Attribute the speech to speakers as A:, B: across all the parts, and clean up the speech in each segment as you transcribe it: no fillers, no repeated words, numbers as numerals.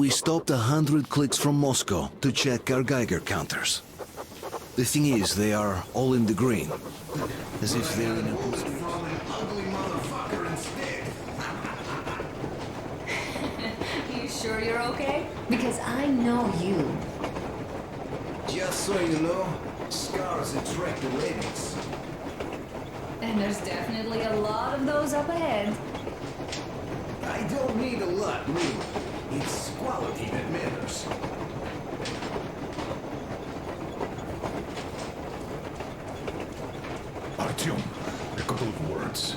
A: We stopped 100 clicks from Moscow to check our Geiger counters. The thing is, they are all in the green. As if they're in a...
B: From an ugly motherfucker instead.
C: You sure you're okay? Because I know you.
B: Just so you know, scars attract the ladies.
C: And there's definitely a lot of those up ahead.
B: I don't need a lot, really. It's quality that matters.
D: Artyom, a couple of words.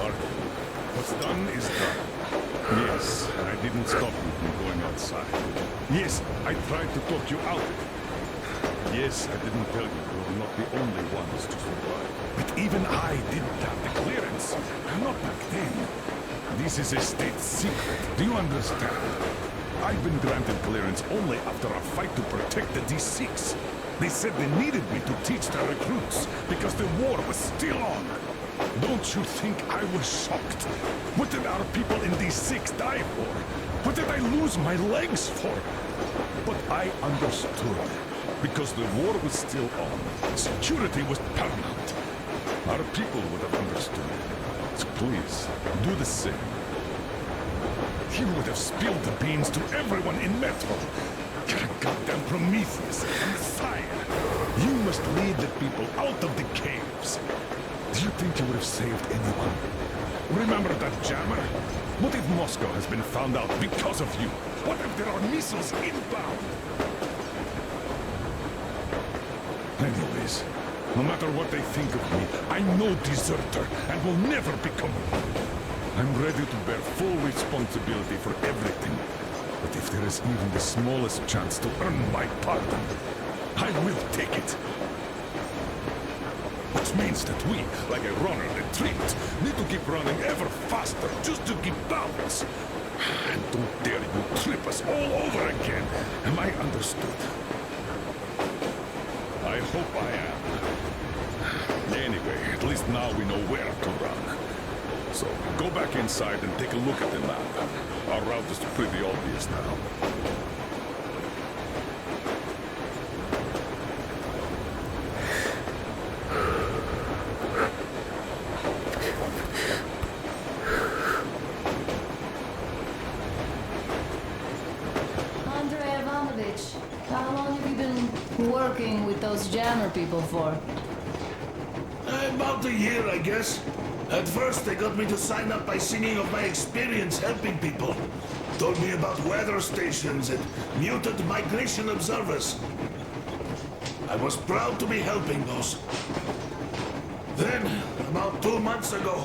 D: Artyom, what's done is done. Yes, I didn't stop you from going outside. Yes, I tried to talk you out of it. Yes, I didn't tell you were not the only ones to survive. But even I didn't have the clearance. Not back then. This is a state secret. Do you understand? I've been granted clearance only after a fight to protect the D6. They said they needed me to teach their recruits because the war was still on. Don't you think I was shocked? What did our people in D6 die for? What did I lose my legs for? But I understood. Because the war was still on. Security was paramount. Our people would have understood. So please, do the same. You would have spilled the beans to everyone in Metro. You're a goddamn Prometheus, a Messiah. You must lead the people out of the caves. Do you think you would have saved anyone? Remember that jammer? What if Moscow has been found out because of you? What if there are missiles inbound? Anyways, no matter what they think of me, I'm no deserter and will never become one. I'm ready to bear full responsibility for everything. But if there is even the smallest chance to earn my pardon, I will take it. Which means that we, like a runner retreat, need to keep running ever faster just to keep balance. And don't dare you trip us all over again. Am I understood? I hope I am. Anyway, at least now we know where to run. So, go back inside and take a look at the map. Our route is pretty obvious now.
C: How long have you been working with those jammer people for?
E: About a year, I guess. At first, they got me to sign up by singing of my experience helping people. Told me about weather stations and mutant migration observers. I was proud to be helping those. Then, about 2 months ago,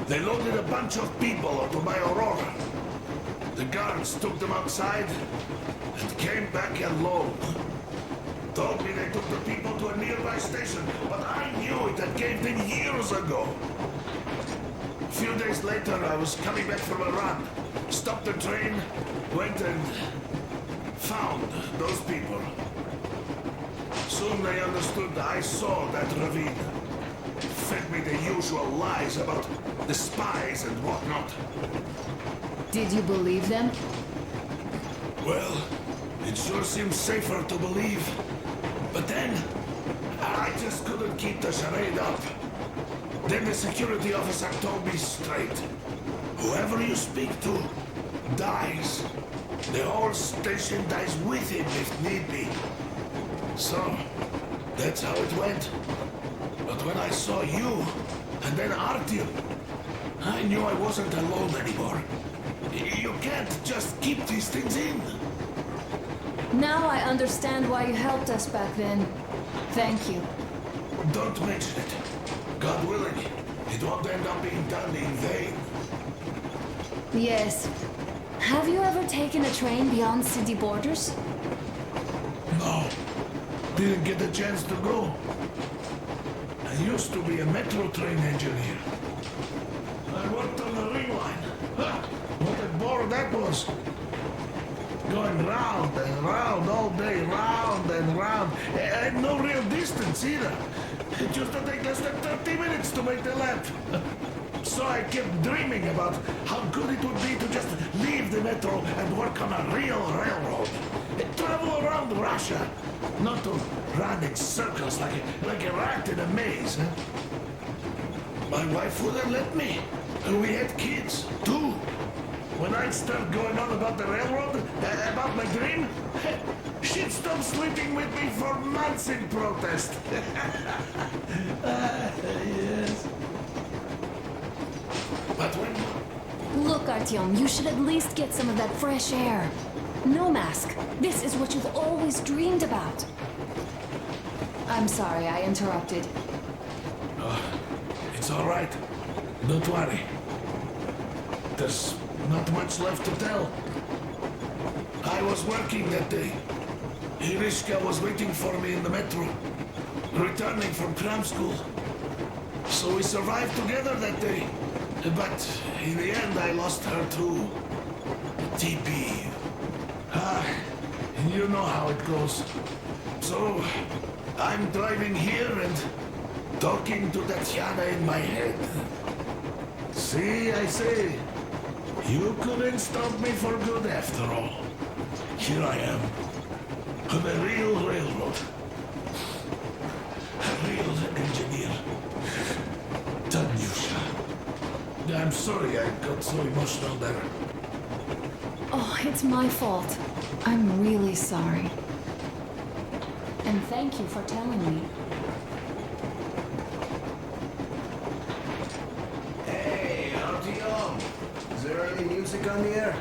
E: they loaded a bunch of people onto my Aurora. The guards took them outside and came back alone. Told me they took the people to a nearby station, but I knew it had caved in years ago. A few days later, I was coming back from a run. Stopped the train, went and found those people. Soon they understood I saw that ravine. Fed me the usual lies about the spies and whatnot.
C: Did you believe them?
E: Well, it sure seems safer to believe. But then, I just couldn't keep the charade up. Then the security officer told me straight. Whoever you speak to, dies. The whole station dies with him if need be. So, that's how it went. But when I saw you, and then Artyom, I knew I wasn't alone anymore. You can't just keep these things in.
C: Now I understand why you helped us back then. Thank you.
E: Don't mention it. God willing, it won't end up being done in vain.
C: Yes. Have you ever taken a train beyond city borders?
E: No. Didn't get the chance to go. I used to be a metro train engineer. I worked on the ring line. What a bore that was. Going round and round all day, round and round. And no real distance either. It used to take less than 30 minutes to make the lap. So I kept dreaming about how good it would be to just leave the metro and work on a real railroad. And travel around Russia, not to run in circles like a rat in a maze. My wife wouldn't let me. And we had kids, too. When I'd start going on about the railroad, about my dream, she'd stop sleeping with me for months in protest. Yes. But when...
C: Look, Artyom, you should at least get some of that fresh air. No mask. This is what you've always dreamed about. I'm sorry I interrupted.
E: It's all right. Don't worry. There's not much left to tell. I was working that day. Irishka was waiting for me in the metro, returning from cram school. So we survived together that day. But in the end, I lost her too. TP. You know how it goes. So, I'm driving here and talking to Tatiana in my head. See, I say, you couldn't stop me for good after all. Here I am, on a real railroad. A real engineer. Tanyusha. I'm sorry I got so emotional there.
C: Oh, it's my fault. I'm really sorry. And thank you for telling me.
B: Hey, Artyom. Is there any music on the air?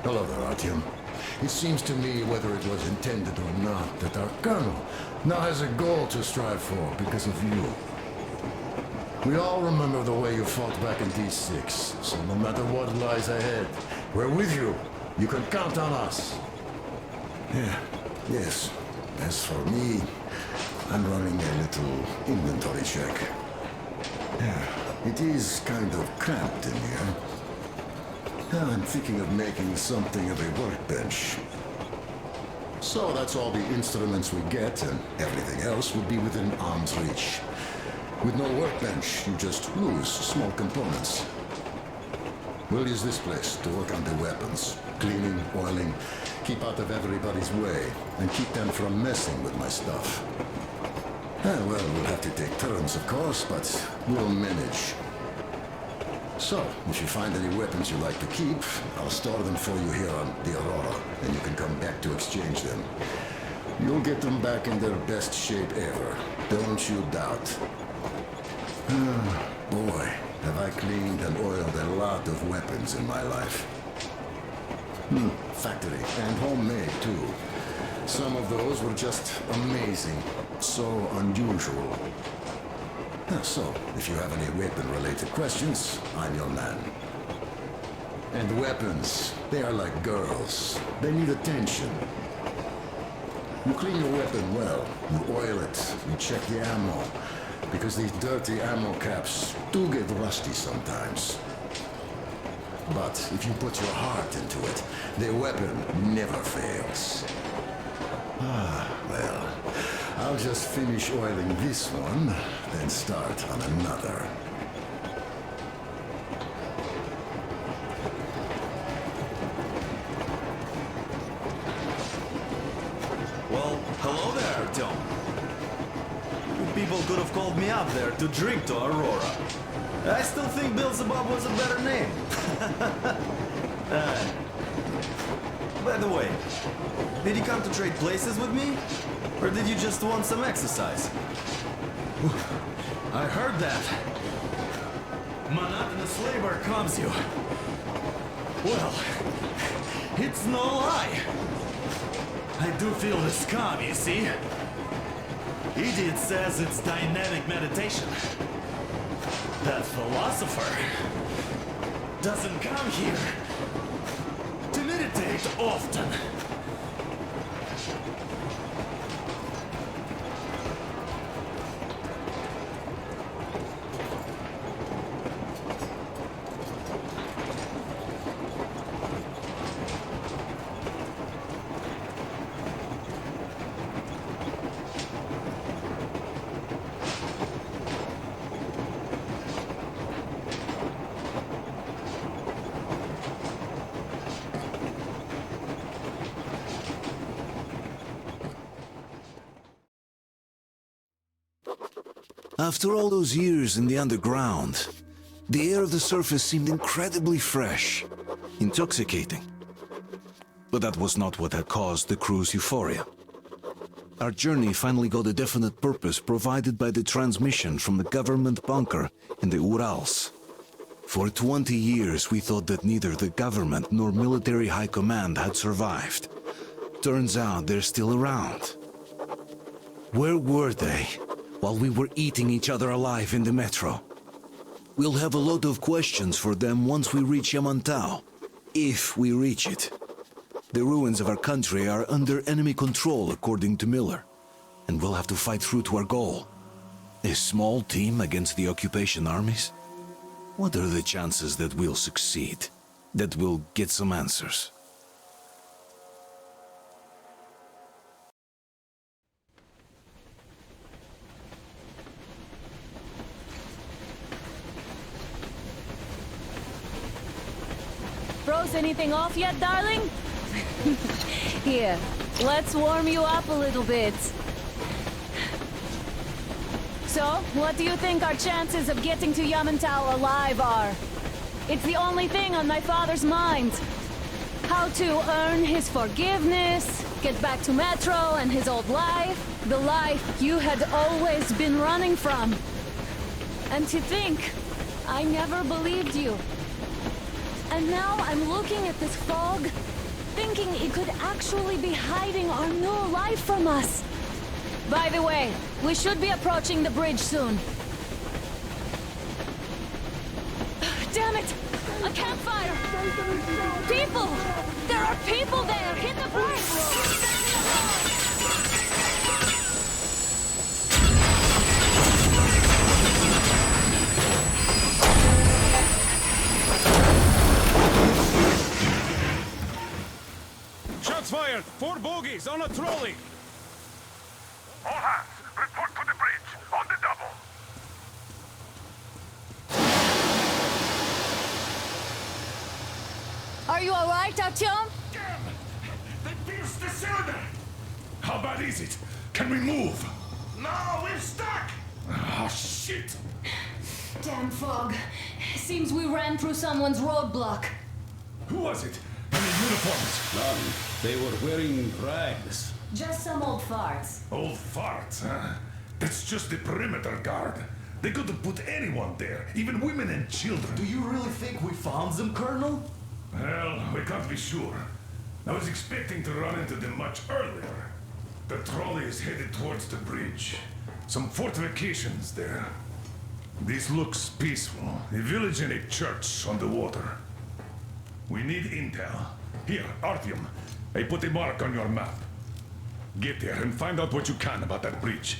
F: Hello there, Artyom. It seems to me, whether it was intended or not, that our colonel now has a goal to strive for because of you. We all remember the way you fought back in D6, so no matter what lies ahead, we're with you. You can count on us. Yeah, yes. As for me, I'm running a little inventory check. Yeah, it is kind of cramped in here. I'm thinking of making something of a workbench. So that's all the instruments we get, and everything else would be within arm's reach. With no workbench, you just lose small components. We'll use this place to work on the weapons. Cleaning, oiling, keep out of everybody's way, and keep them from messing with my stuff. Well, we'll have to take turns, of course, but we'll manage. So, if you find any weapons you like to keep, I'll store them for you here on the Aurora, and you can come back to exchange them. You'll get them back in their best shape ever. Don't you doubt. Boy, have I cleaned and oiled a lot of weapons in my life. Factory and homemade, too. Some of those were just amazing. So unusual. So, if you have any weapon-related questions, I'm your man. And weapons, they are like girls. They need attention. You clean your weapon well, you oil it, you check the ammo, because these dirty ammo caps do get rusty sometimes. But if you put your heart into it, the weapon never fails. Well, I'll just finish oiling this one, then start on another.
B: Well, hello there, Tom. You people could have called me up there to drink to Aurora. I still think Beelzebub was a better name. By the way, did you come to trade places with me? Or did you just want some exercise? I heard that. Monotonous labor calms you. Well, it's no lie. I do feel this calm, you see? Idiot says it's dynamic meditation. That philosopher doesn't come here to meditate often.
A: After all those years in the underground, the air of the surface seemed incredibly fresh, intoxicating. But that was not what had caused the crew's euphoria. Our journey finally got a definite purpose provided by the transmission from the government bunker in the Urals. For 20 years we thought that neither the government nor military high command had survived. Turns out they're still around. Where were they while we were eating each other alive in the metro? We'll have a lot of questions for them once we reach Yamantau, if we reach it. The ruins of our country are under enemy control, according to Miller, and we'll have to fight through to our goal. A small team against the occupation armies? What are the chances that we'll succeed, that we'll get some answers?
C: Froze anything off yet, darling? Here, let's warm you up a little bit. So, what do you think our chances of getting to Yamantau alive are? It's the only thing on my father's mind. How to earn his forgiveness, get back to Metro and his old life, the life you had always been running from. And to think, I never believed you. And now I'm looking at this fog, thinking it could actually be hiding our new life from us. By the way, we should be approaching the bridge soon. Damn it! A campfire! People! There are people there! Hit the brakes!
D: Shots fired! 4 bogies on a trolley!
G: All hands, report to the bridge, on the double.
C: Are you alright, Artyom?
E: Damn! They pierced the cylinder!
G: How bad is it? Can we move?
E: No, we're stuck!
G: Ah, shit!
C: Damn fog. Seems we ran through someone's roadblock.
G: Who was it? Any uniforms?
B: None. They were wearing rags.
C: Just some old farts.
G: Old farts, huh? That's just the perimeter guard. They could have put anyone there, even women and children.
B: Do you really think we found them, Colonel?
G: Well, we can't be sure. I was expecting to run into them much earlier. The trolley is headed towards the bridge. Some fortifications there. This looks peaceful. A village and a church on the water. We need intel. Here, Artyom. I put a mark on your map. Get there and find out what you can about that bridge.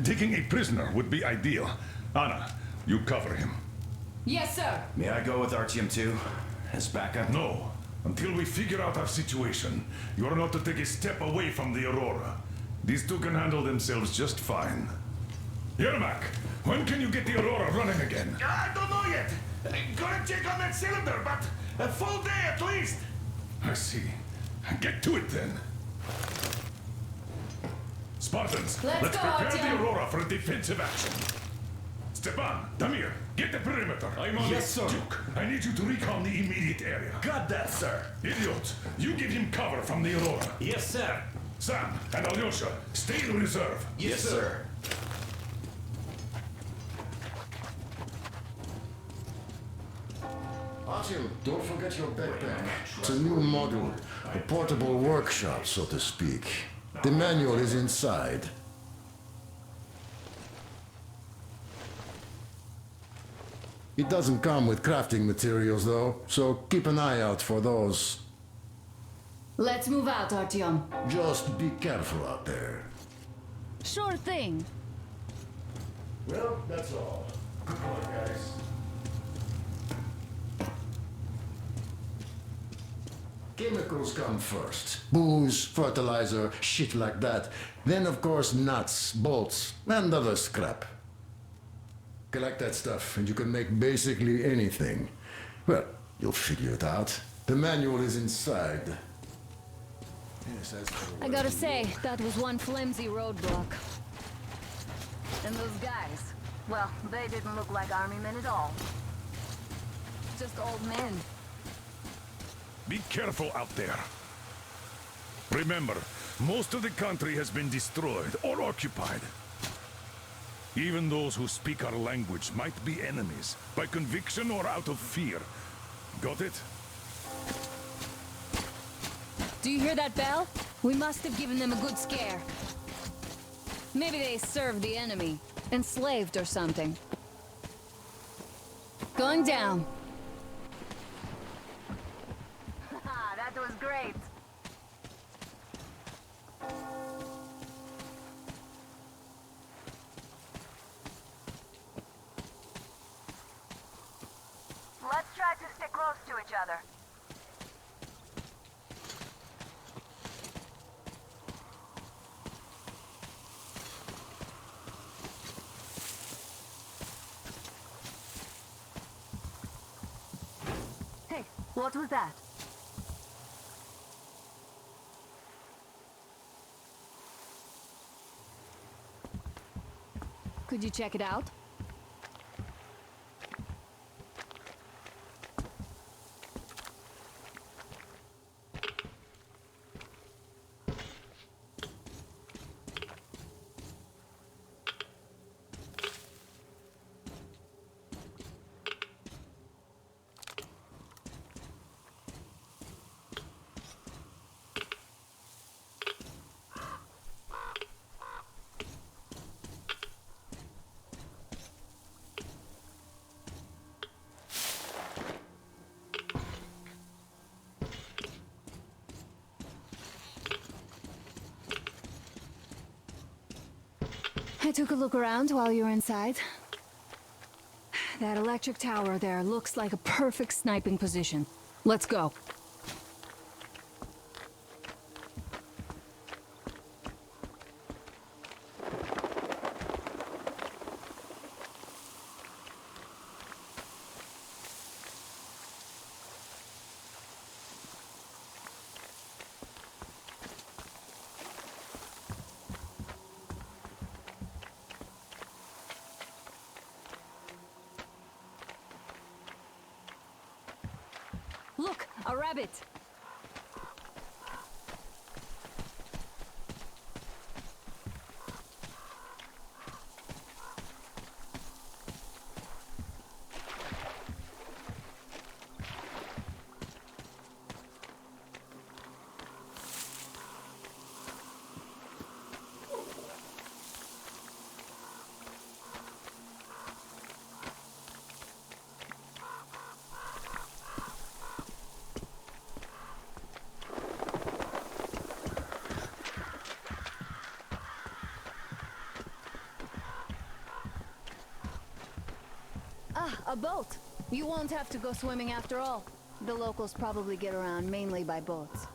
G: Taking a prisoner would be ideal. Anna, you cover him.
C: Yes, sir.
B: May I go with Artyom too? As backup?
G: No. Until we figure out our situation, you are not to take a step away from the Aurora. These two can handle themselves just fine. Yermak, when can you get the Aurora running again?
E: I don't know yet. Gonna check on that cylinder, but a full day at least.
G: I see. Get to it then. Spartans,
C: Let's go,
G: prepare the
C: Artyom.
G: Aurora for a defensive action. Stepan, Damir, get the perimeter.
B: I'm on
G: Yes,
B: it.
G: sir. Duke, I need you to recon the immediate area.
B: Got that, sir.
G: Idiot, you give him cover from the Aurora.
B: Yes, sir.
G: Sam and Alyosha, stay in reserve.
B: Yes, sir.
F: Artyom, don't forget your backpack. It's a new model. A portable workshop, so to speak. The manual is inside. It doesn't come with crafting materials, though, so keep an eye out for those.
C: Let's move out, Artyom.
F: Just be careful out there.
C: Sure thing.
F: Well, that's all. Good luck, guys. Chemicals come first. Booze, fertilizer, shit like that. Then, of course, nuts, bolts, and other scrap. Collect that stuff, and you can make basically anything. Well, you'll figure it out. The manual is inside. Yes, that's
C: I gotta say, that was one flimsy roadblock. And those guys, well, they didn't look like army men at all. Just old men.
G: Be careful out there. Remember, most of the country has been destroyed or occupied. Even those who speak our language might be enemies, by conviction or out of fear. Got it?
C: Do you hear that bell? We must have given them a good scare. Maybe they served the enemy, enslaved or something. Going down. That was great.
H: Let's try to stick close to each other.
C: Hey, what was that? Could you check it out? took a look around while you were inside. That electric tower there looks like a perfect sniping position. Let's go. Look, a rabbit! Ah, a boat. You won't have to go swimming after all. The locals probably get around mainly by boats.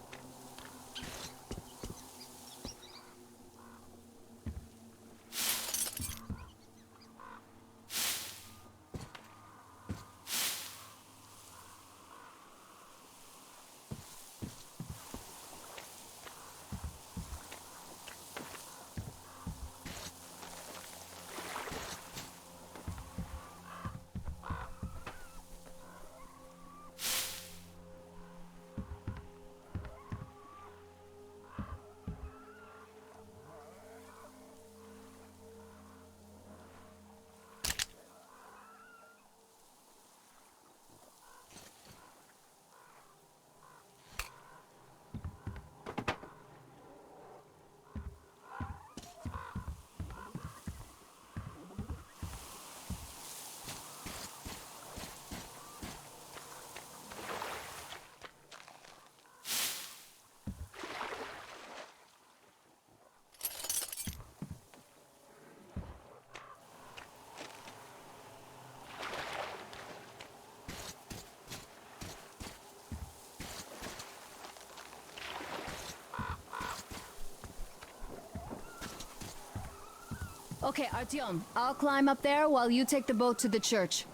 C: Okay, Artyom, I'll climb up there while you take the boat to the church.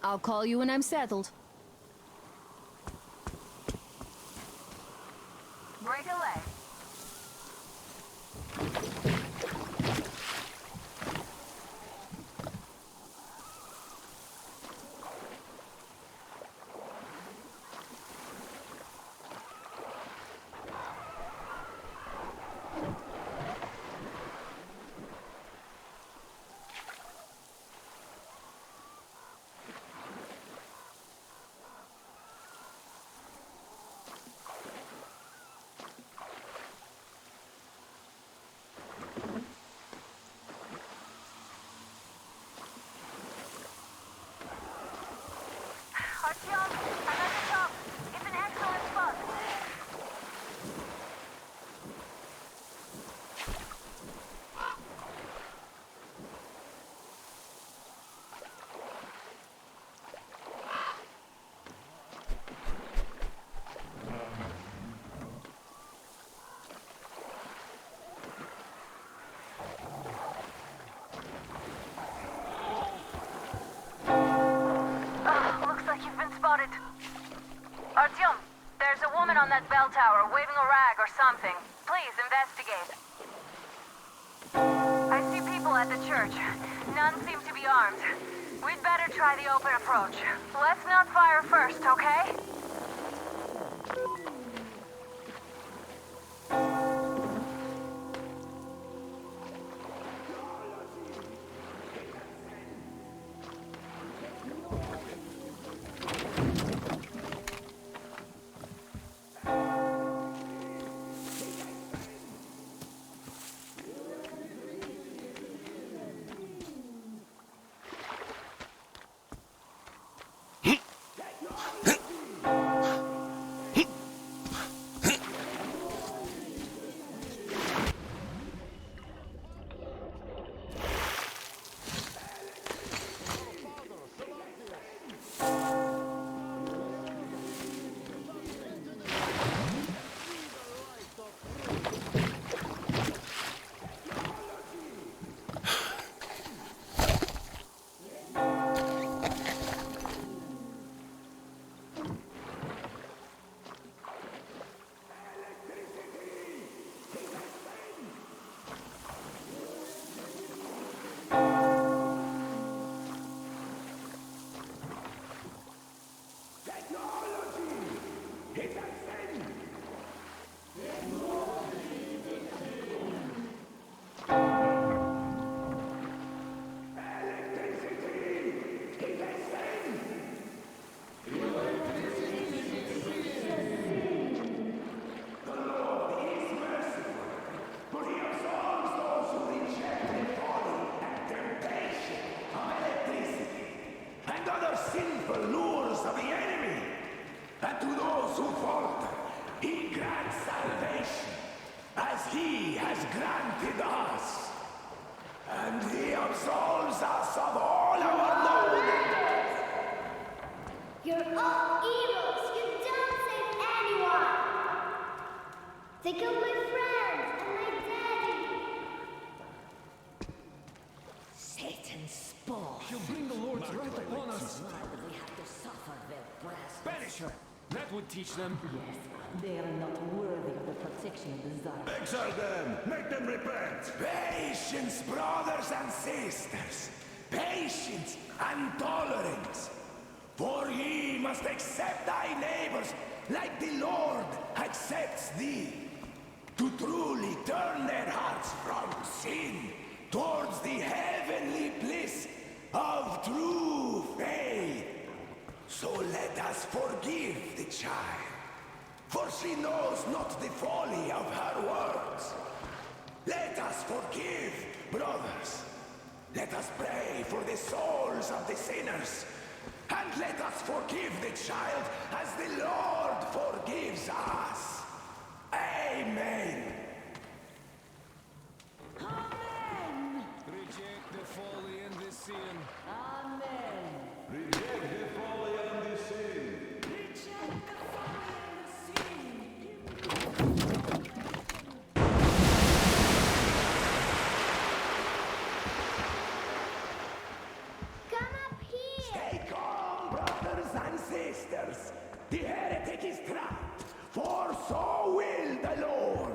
C: I'll call you when I'm settled.
H: Break a leg. Artyom, I'm at the top. It's an excellent spot. Looks like you've been spotted. Artyom, there's a woman on that bell tower waving a rag or something. Please investigate. I see people at the church. None seem to be armed. We'd better try the open approach. Let's not fire first, okay?
I: and to those who falter, he grants salvation, as he has granted us. And he absolves us of all our loathings.
J: You're all evils! You don't save anyone! They killed my friends and my daddy!
K: Satan's spawn.
L: She'll bring the Lord's wrath upon us.
K: We have to suffer their blast.
L: Banish her. That would teach them.
K: Yes, they are not worthy of the protection of the Tsar.
G: Exile them! Make them repent!
I: Patience, brothers and sisters. Patience and tolerance. For ye must accept thy neighbors like the Lord accepts thee. To truly turn their hearts from sin towards the heavenly bliss of true faith. So let us forgive the child, for she knows not the folly of her words. Let us forgive, brothers. Let us pray for the souls of the sinners. And let us forgive the child as the Lord forgives us. Amen.
K: Amen!
L: Reject the folly and the sin.
K: Amen!
B: Reject the folly and the sin.
K: Reject the folly and the sin!
J: Come up here!
I: Stay calm, brothers and sisters. The heretic is trapped, for so will the Lord.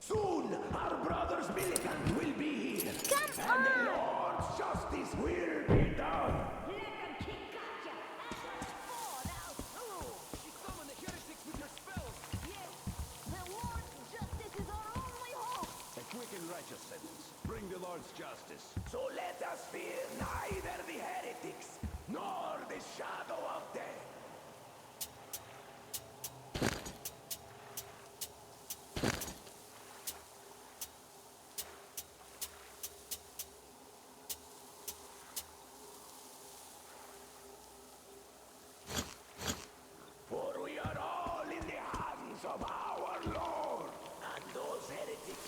I: Soon our brother's militant will be here,
J: Come
I: and the
J: on!
I: Lord's justice will be done.
K: Let them kick gotcha!
L: She summoned the heretics with her spells.
K: Yes, the Lord's justice is our only hope!
G: A quick and righteous sentence. Bring the Lord's justice.
I: So let us fear neither the heretics nor the shadow of death. For we are all in the hands of our Lord, and those heretics.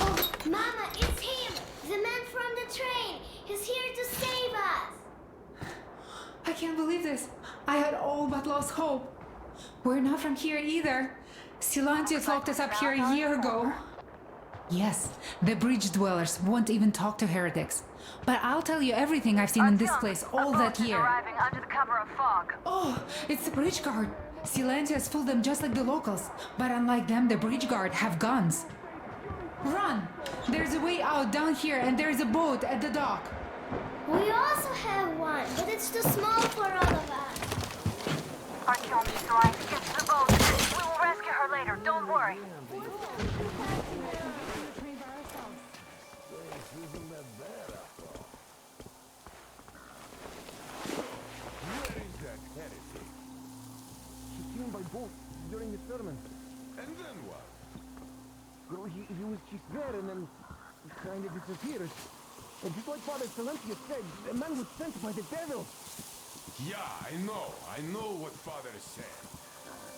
J: Oh, Mama, it's him! The man from the train! He's here to save us!
M: I can't believe this. I had all but lost hope. We're not from here either. Silantius locked us up here a year ago. Yes, the bridge dwellers won't even talk to heretics. But I'll tell you everything I've seen in this place all that year.
H: Arriving under the cover of fog.
M: Oh, it's the bridge guard. Silantius fooled them just like the locals. But unlike them, the bridge guard have guns. Run! There's a way out down here and there's a boat at the dock.
J: We also have one, but it's too small for all of us.
H: Artyom, she's right. Get to the boat. We will rescue her later. Don't worry.
G: Where is that heretic?
L: She came by boat during the sermon.
G: And then what?
L: Well, she's there and then kind of disappeared. And just like Father Silentius said, a man was sent by the devil.
G: Yeah, I know what Father said.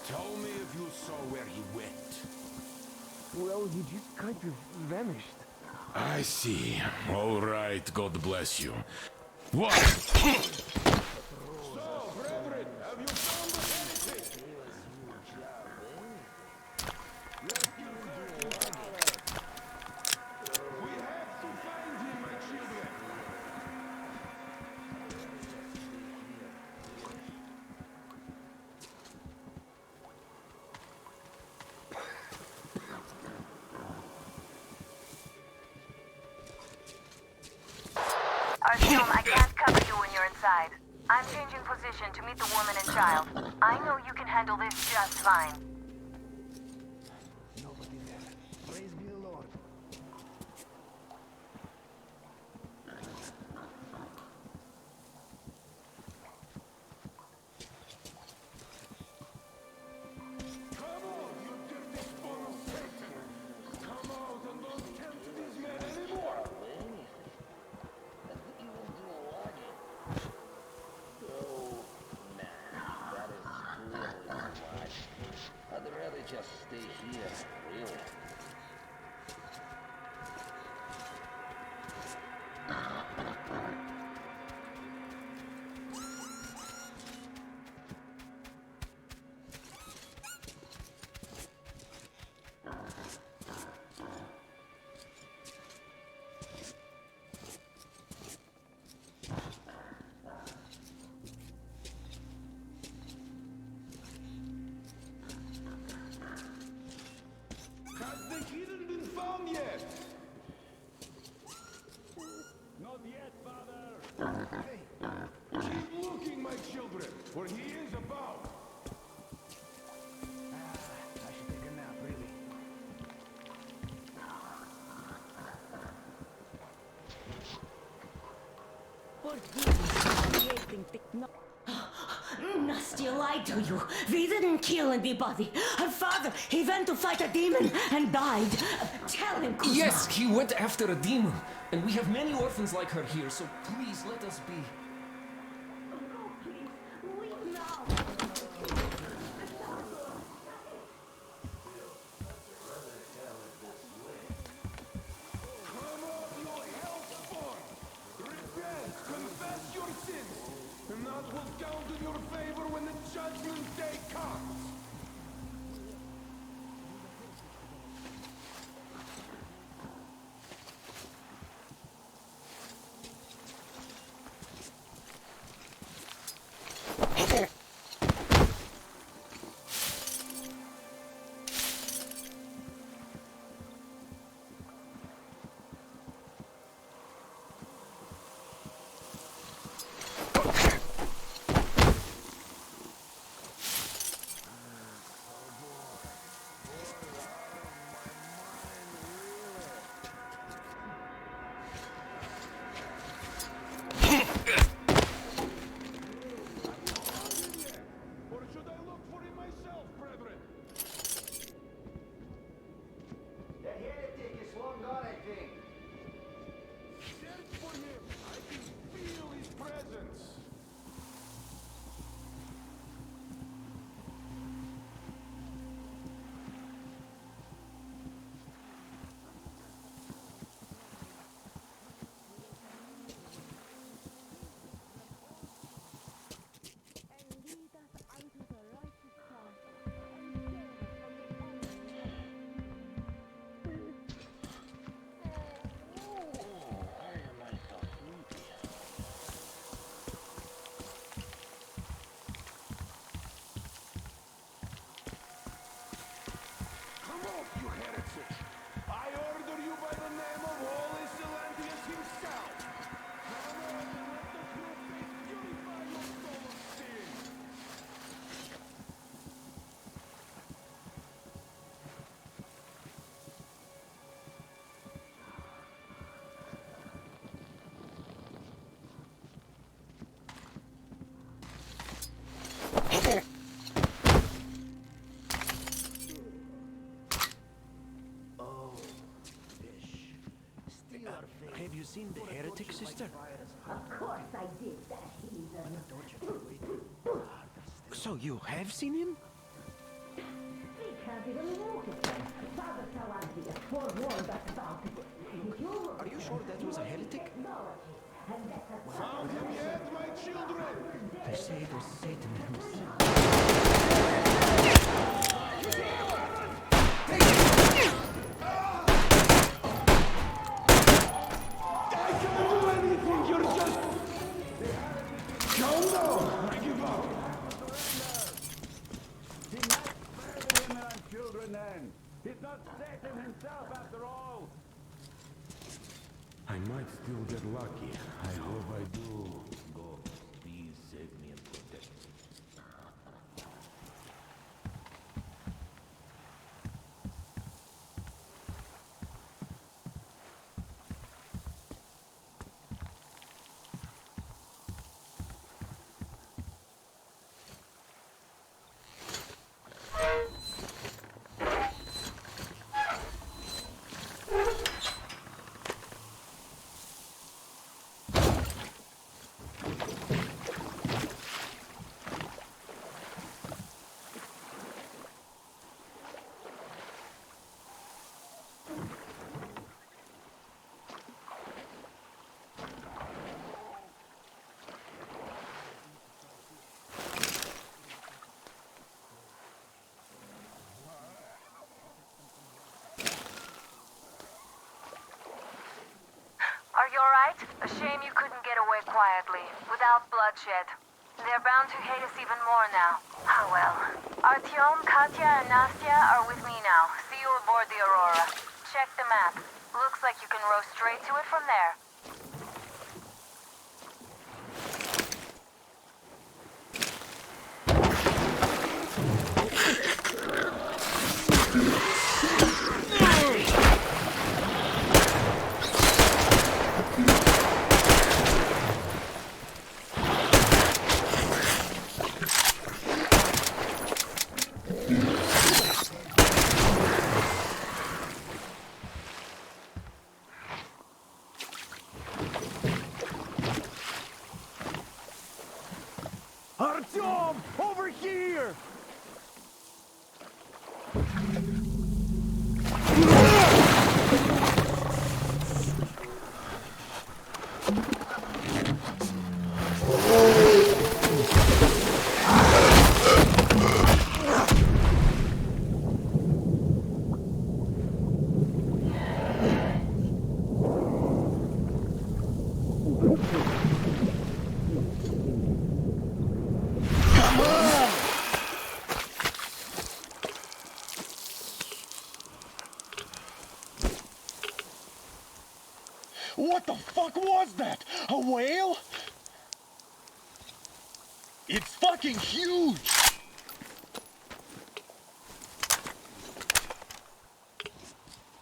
G: Tell me if you saw where he went.
L: Well, he just kind of vanished.
G: I see. All right, God bless you. What? So, brethren, have you found the heretic? We have to find him, my children.
H: Artyom, I can't cover you when you're inside. I'm changing position to meet the woman and child. I know you can handle this just fine.
L: Nobody there. Praise be the Lord.
G: Come out, you dirty spawn of Satan! Come out and don't tempt these men anymore!
N: just stay here, really.
I: Has the hidden been found yet?
D: Not yet, Father.
I: Hey, keep looking, my children, for he is about.
L: I should take a nap, really.
O: Nasty lied to you. We didn't kill anybody. Her father, he went to fight a demon and died. Tell him, Kuzma.
P: Yes, he went after a demon. And we have many orphans like her here, so please let us be.
O: Oh, please, leave now.
I: Come up, you hellspawn! Repent, confess your sins, and that will count in your favor when the judgment day comes. Or should I look for him myself, brethren?
N: The heretic is long gone, I think.
I: Search for him. I can feel his presence.
K: And lead us unto the righteous path, and save us from the
I: Come up, you heretic! I order you by the name of Holy Silantius himself! Come on and let the true faith purify your soul of sin!
L: Oh, fish. Have you seen the heretic, sister?
O: Of course I did that, heathen.
L: So you have seen him?
O: He can't even walk again. Father Salantius forewarned us about it. If you
L: Are you sure that was a heretic?
I: Found him yet, my children?
L: They say there's Satan himself.
I: I can't do anything, you're just... No, no, I give up.
D: Women and children then. He's not Satan himself after all.
G: I might still get lucky. I hope I do.
N: God, please save me and protect me.
H: right? A shame you couldn't get away quietly, without bloodshed. They're bound to hate us even more now. Oh well. Artyom, Katya, and Nastya are with me now. See you aboard the Aurora. Check the map. Looks like you can row straight to it from there.
L: Artyom! Over here!
Q: What the fuck was that? A whale? It's fucking huge!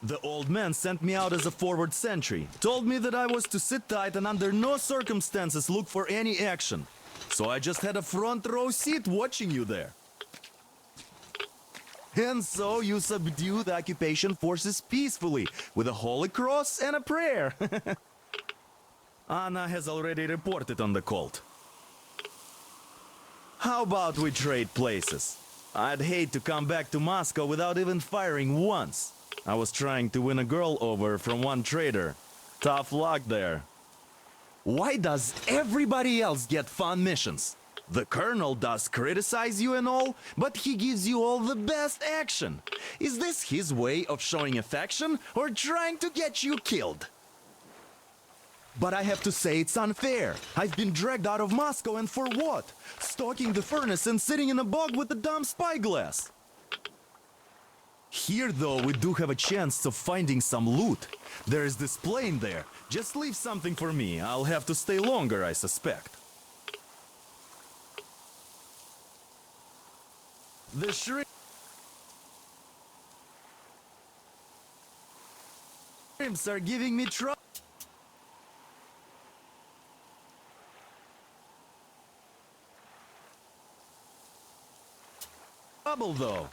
B: The old man sent me out as a forward sentry. Told me that I was to sit tight and under no circumstances look for any action. So I just had a front row seat watching you there. And so you subdue the occupation forces peacefully, with a holy cross and a prayer. Anna has already reported on the cult. How about we trade places? I'd hate to come back to Moscow without even firing once. I was trying to win a girl over from one trader. Tough luck there. Why does everybody else get fun missions? The colonel does criticize you and all, but he gives you all the best action. Is this his way of showing affection or trying to get you killed? But I have to say it's unfair. I've been dragged out of Moscow, and for what? Stalking the furnace and sitting in a bog with a dumb spyglass. Here, though, we do have a chance of finding some loot. There is this plane there. Just leave something for me. I'll have to stay longer, I suspect. The shrimps are giving me trouble, though.